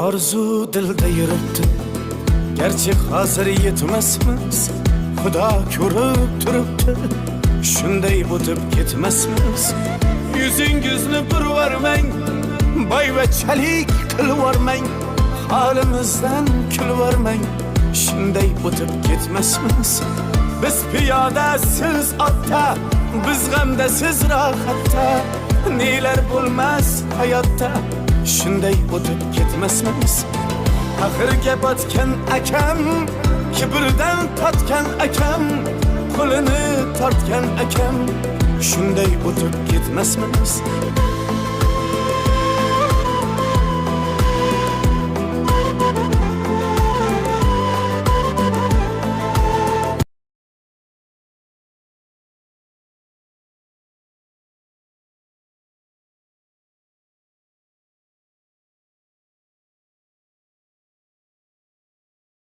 Arzu dilda yuribdi, gerçi hazır yetmesmiz. Xudo ko'rib turibdi, shunday o'tib ketmasmiz. Yuzingizni burvarmang, boyvachalik qilvormang, holimizdan kulvormang, shunday o'tib ketmasmiz. Biz piyoda, siz otda, biz g'amda, siz rohatda, nelar bo'lmas hayotda, shunday o'tib ketmasmiz. Axirga botgan akam, kibrdan totgan akam, qo'lini tortgan akam, shunday o'tib ketmasmiz.